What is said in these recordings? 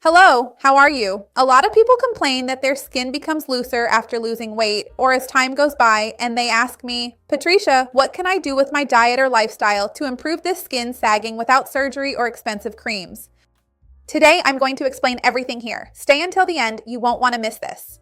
Hello, how are you? A lot of people complain that their skin becomes looser after losing weight or as time goes by, and they ask me, Patricia, what can I do with my diet or lifestyle to improve this skin sagging without surgery or expensive creams? Today, I'm going to explain everything here. Stay until the end, you won't want to miss this.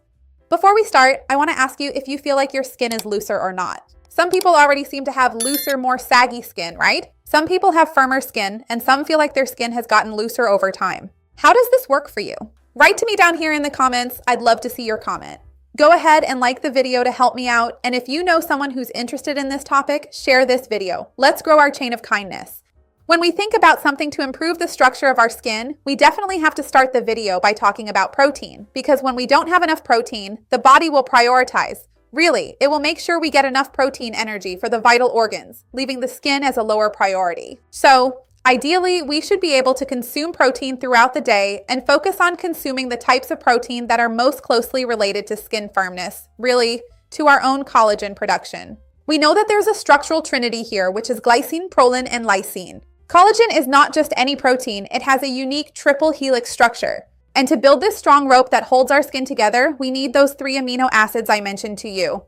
Before we start, I want to ask you if you feel like your skin is looser or not. Some people already seem to have looser, more saggy skin, right? Some people have firmer skin, and some feel like their skin has gotten looser over time. How does this work for you? Write to me down here in the comments. I'd love to see your comment. Go ahead and like the video to help me out, and if you know someone who's interested in this topic, share this video. Let's grow our chain of kindness. When we think about something to improve the structure of our skin, we definitely have to start the video by talking about protein, because when we don't have enough protein, the body will prioritize. Really, it will make sure we get enough protein energy for the vital organs, leaving the skin as a lower priority. So, ideally, we should be able to consume protein throughout the day and focus on consuming the types of protein that are most closely related to skin firmness, really, to our own collagen production. We know that there's a structural trinity here, which is glycine, proline, and lysine. Collagen is not just any protein, it has a unique triple helix structure. And to build this strong rope that holds our skin together, we need those 3 amino acids I mentioned to you.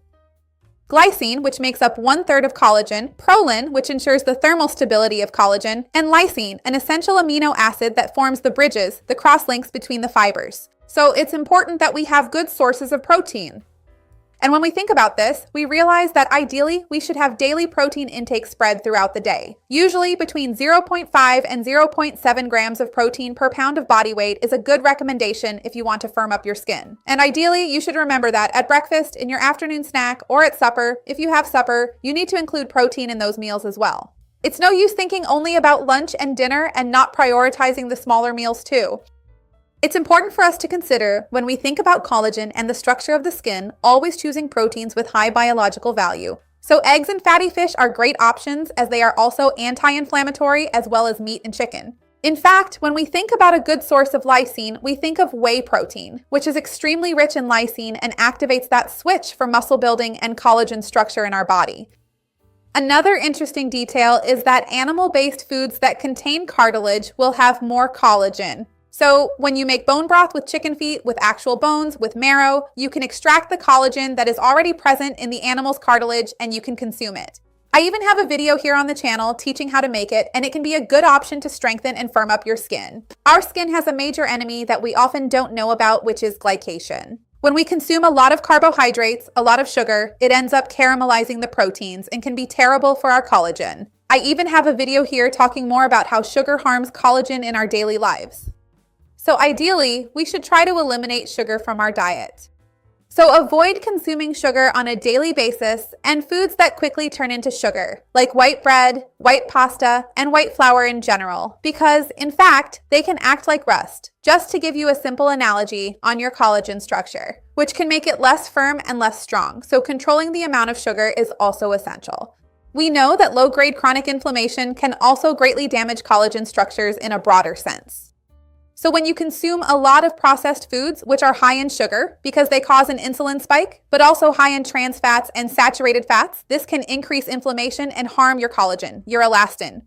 Glycine, which makes up 1/3 of collagen, proline, which ensures the thermal stability of collagen, and lysine, an essential amino acid that forms the bridges, the crosslinks between the fibers. So it's important that we have good sources of protein. And when we think about this, we realize that ideally we should have daily protein intake spread throughout the day. Usually between 0.5 and 0.7 grams of protein per pound of body weight is a good recommendation if you want to firm up your skin. And ideally, you should remember that at breakfast, in your afternoon snack, or at supper, if you have supper, you need to include protein in those meals as well. It's no use thinking only about lunch and dinner and not prioritizing the smaller meals too. It's important for us to consider, when we think about collagen and the structure of the skin, always choosing proteins with high biological value. So eggs and fatty fish are great options, as they are also anti-inflammatory, as well as meat and chicken. In fact, when we think about a good source of lysine, we think of whey protein, which is extremely rich in lysine and activates that switch for muscle building and collagen structure in our body. Another interesting detail is that animal-based foods that contain cartilage will have more collagen. So when you make bone broth with chicken feet, with actual bones, with marrow, you can extract the collagen that is already present in the animal's cartilage and you can consume it. I even have a video here on the channel teaching how to make it, and it can be a good option to strengthen and firm up your skin. Our skin has a major enemy that we often don't know about, which is glycation. When we consume a lot of carbohydrates, a lot of sugar, it ends up caramelizing the proteins and can be terrible for our collagen. I even have a video here talking more about how sugar harms collagen in our daily lives. So ideally, we should try to eliminate sugar from our diet. So avoid consuming sugar on a daily basis and foods that quickly turn into sugar, like white bread, white pasta, and white flour in general, because in fact, they can act like rust, just to give you a simple analogy on your collagen structure, which can make it less firm and less strong. So controlling the amount of sugar is also essential. We know that low-grade chronic inflammation can also greatly damage collagen structures in a broader sense. So when you consume a lot of processed foods, which are high in sugar because they cause an insulin spike, but also high in trans fats and saturated fats, this can increase inflammation and harm your collagen, your elastin.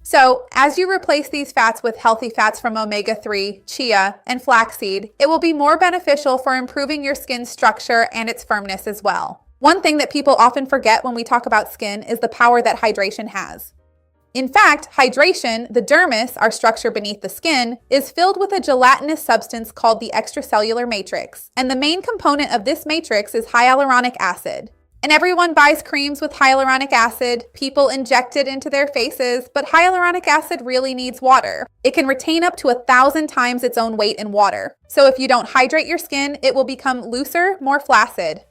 So as you replace these fats with healthy fats from omega-3, chia, and flaxseed, it will be more beneficial for improving your skin's structure and its firmness as well. One thing that people often forget when we talk about skin is the power that hydration has. In fact, hydration, the dermis, our structure beneath the skin, is filled with a gelatinous substance called the extracellular matrix. And the main component of this matrix is hyaluronic acid. And everyone buys creams with hyaluronic acid, people inject it into their faces, but hyaluronic acid really needs water. It can retain up to 1,000 times its own weight in water. So if you don't hydrate your skin, it will become looser, more flaccid.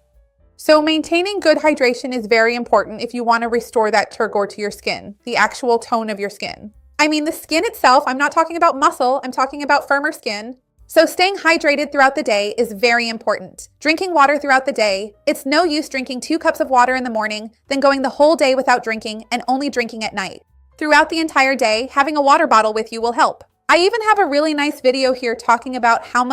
So maintaining good hydration is very important if you want to restore that turgor to your skin, the actual tone of your skin. I mean, the skin itself, I'm not talking about muscle, I'm talking about firmer skin. So staying hydrated throughout the day is very important. Drinking water throughout the day, it's no use drinking 2 cups of water in the morning, then going the whole day without drinking and only drinking at night. Throughout the entire day, having a water bottle with you will help. I even have a really nice video here talking about how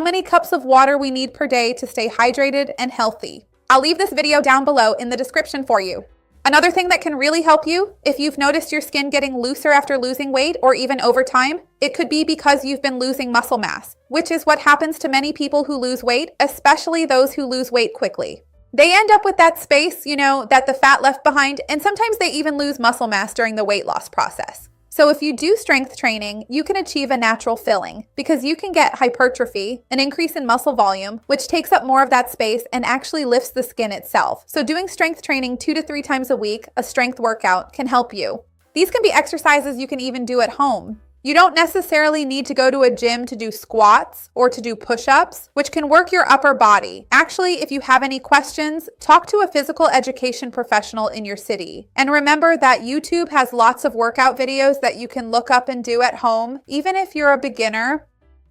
many cups of water we need per day to stay hydrated and healthy. I'll leave this video down below in the description for you. Another thing that can really help you, if you've noticed your skin getting looser after losing weight or even over time, it could be because you've been losing muscle mass, which is what happens to many people who lose weight, especially those who lose weight quickly. They end up with that space, that the fat left behind, and sometimes they even lose muscle mass during the weight loss process. So if you do strength training, you can achieve a natural filling because you can get hypertrophy, an increase in muscle volume, which takes up more of that space and actually lifts the skin itself. So doing strength training 2 to 3 times a week, a strength workout, can help you. These can be exercises you can even do at home. You don't necessarily need to go to a gym to do squats or to do push-ups, which can work your upper body. Actually, if you have any questions, talk to a physical education professional in your city. And remember that YouTube has lots of workout videos that you can look up and do at home, even if you're a beginner.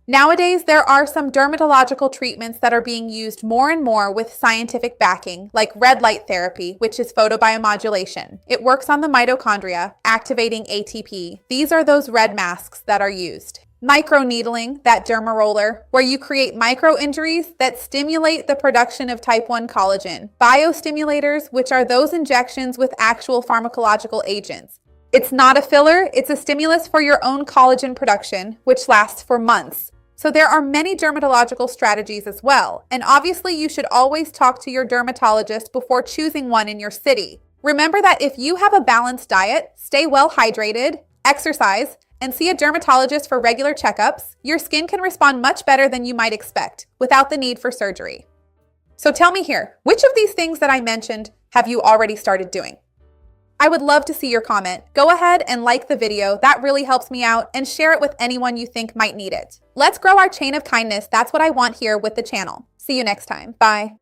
Nowadays, there are some dermatological treatments that are being used more and more with scientific backing, like red light therapy, which is photobiomodulation. It works on the mitochondria, activating ATP. These are those red masks that are used. Microneedling, that derma roller, where you create micro injuries that stimulate the production of type 1 collagen. Biostimulators, which are those injections with actual pharmacological agents. It's not a filler, it's a stimulus for your own collagen production, which lasts for months. So there are many dermatological strategies as well, and obviously you should always talk to your dermatologist before choosing one in your city. Remember that if you have a balanced diet, stay well hydrated, exercise, and see a dermatologist for regular checkups, your skin can respond much better than you might expect without the need for surgery. So tell me here, which of these things that I mentioned have you already started doing? I would love to see your comment. Go ahead and like the video. That really helps me out, and share it with anyone you think might need it. Let's grow our chain of kindness. That's what I want here with the channel. See you next time. Bye.